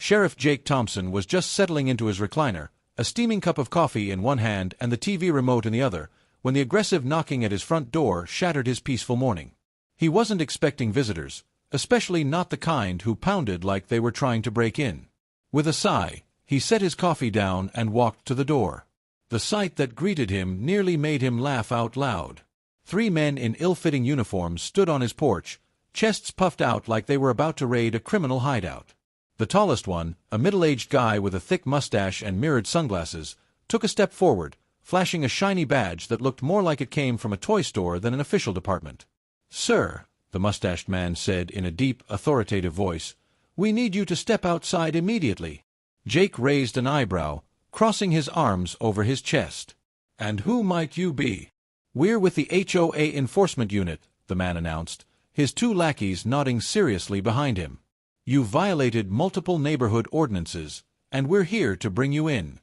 Sheriff Jake Thompson was just settling into his recliner, a steaming cup of coffee in one hand and the TV remote in the other, when the aggressive knocking at his front door shattered his peaceful morning. He wasn't expecting visitors, especially not the kind who pounded like they were trying to break in. With a sigh, he set his coffee down and walked to the door. The sight that greeted him nearly made him laugh out loud. 3 men in ill-fitting uniforms stood on his porch, chests puffed out like they were about to raid a criminal hideout. The tallest one, a middle-aged guy with a thick mustache and mirrored sunglasses, took a step forward, flashing a shiny badge that looked more like it came from a toy store than an official department. "Sir," the mustached man said in a deep, authoritative voice, "we need you to step outside immediately." Jake raised an eyebrow, crossing his arms over his chest. "And who might you be?" "We're with the HOA Enforcement Unit," the man announced, his 2 lackeys nodding seriously behind him. "You violated multiple neighborhood ordinances, and we're here to bring you in."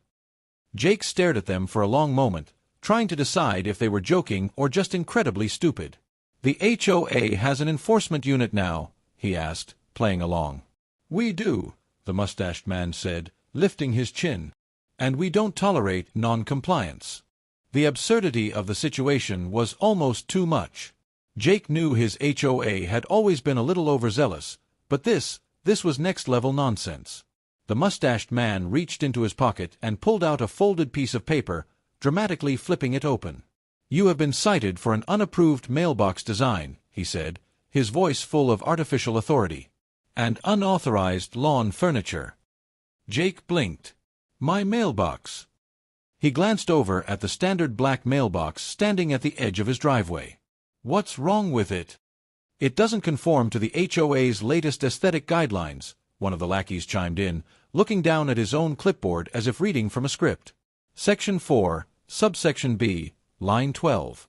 Jake stared at them for a long moment, trying to decide if they were joking or just incredibly stupid. "The HOA has an enforcement unit now?" he asked, playing along. "We do," the mustached man said, lifting his chin. "And we don't tolerate non-compliance." The absurdity of the situation was almost too much. Jake knew his HOA had always been a little overzealous, but this was next-level nonsense. The mustached man reached into his pocket and pulled out a folded piece of paper, dramatically flipping it open. "You have been cited for an unapproved mailbox design," he said, his voice full of artificial authority. "And unauthorized lawn furniture." Jake blinked. "My mailbox." He glanced over at the standard black mailbox standing at the edge of his driveway. "What's wrong with it?" "It doesn't conform to the HOA's latest aesthetic guidelines," one of the lackeys chimed in, looking down at his own clipboard as if reading from a script. "Section 4, subsection B, line 12.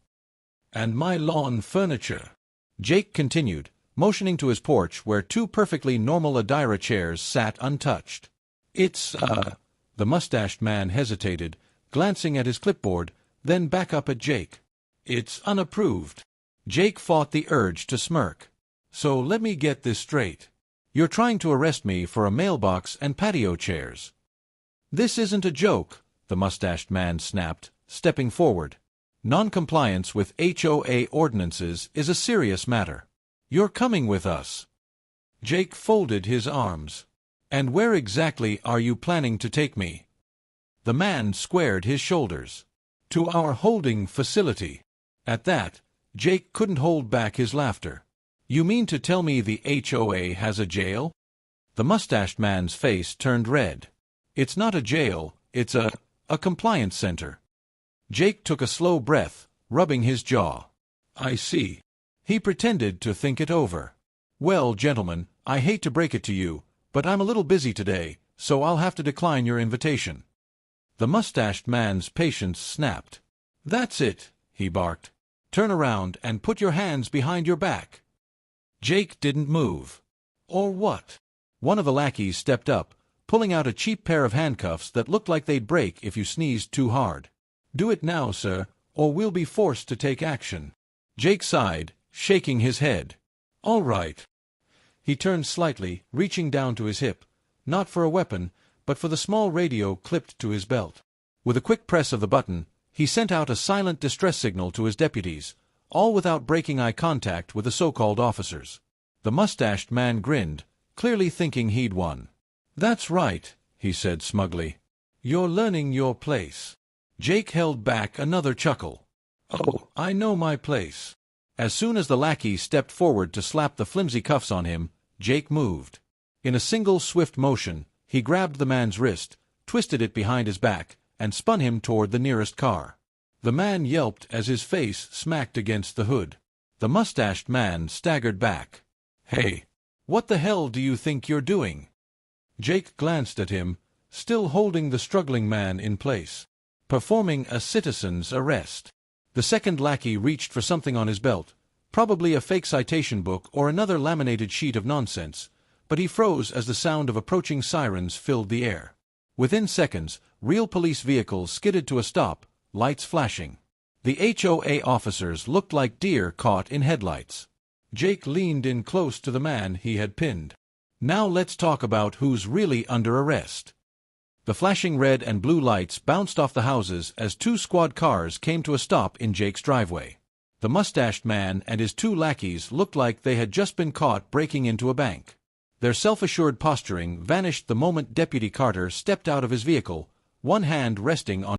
And my lawn furniture," Jake continued, motioning to his porch where 2 perfectly normal Adira chairs sat untouched. "It's, the mustached man hesitated, glancing at his clipboard, then back up at Jake. "It's unapproved." Jake fought the urge to smirk. "So let me get this straight. You're trying to arrest me for a mailbox and patio chairs." "This isn't a joke," the mustached man snapped, stepping forward. "Non-compliance with HOA ordinances is a serious matter. You're coming with us." Jake folded his arms. "And where exactly are you planning to take me?" The man squared his shoulders. "To our holding facility." At that, Jake couldn't hold back his laughter. "You mean to tell me the HOA has a jail?" The mustached man's face turned red. "It's not a jail, it's a compliance center." Jake took a slow breath, rubbing his jaw. "I see." He pretended to think it over. "Well, gentlemen, I hate to break it to you, but I'm a little busy today, so I'll have to decline your invitation." The mustached man's patience snapped. "That's it," he barked. "Turn around and put your hands behind your back." Jake didn't move. "Or what?" One of the lackeys stepped up, pulling out a cheap pair of handcuffs that looked like they'd break if you sneezed too hard. "Do it now, sir, or we'll be forced to take action." Jake sighed, shaking his head. "All right." He turned slightly, reaching down to his hip, not for a weapon, but for the small radio clipped to his belt. With a quick press of the button, he sent out a silent distress signal to his deputies, all without breaking eye contact with the so-called officers. The mustached man grinned, clearly thinking he'd won. "That's right," he said smugly. "You're learning your place." Jake held back another chuckle. "Oh, I know my place." As soon as the lackey stepped forward to slap the flimsy cuffs on him, Jake moved. In a single swift motion, he grabbed the man's wrist, twisted it behind his back, and spun him toward the nearest car. The man yelped as his face smacked against the hood. The mustached man staggered back. "Hey, what the hell do you think you're doing?" Jake glanced at him, still holding the struggling man in place. "Performing a citizen's arrest." The second lackey reached for something on his belt, probably a fake citation book or another laminated sheet of nonsense, but he froze as the sound of approaching sirens filled the air. Within seconds, real police vehicles skidded to a stop, lights flashing. The HOA officers looked like deer caught in headlights. Jake leaned in close to the man he had pinned. Now let's talk about who's really under arrest. The flashing red and blue lights bounced off the houses as two squad cars came to a stop in Jake's driveway. The mustached man and his two lackeys looked like they had just been caught breaking into a bank. Their self-assured posturing vanished the moment Deputy Carter stepped out of his vehicle, one hand resting on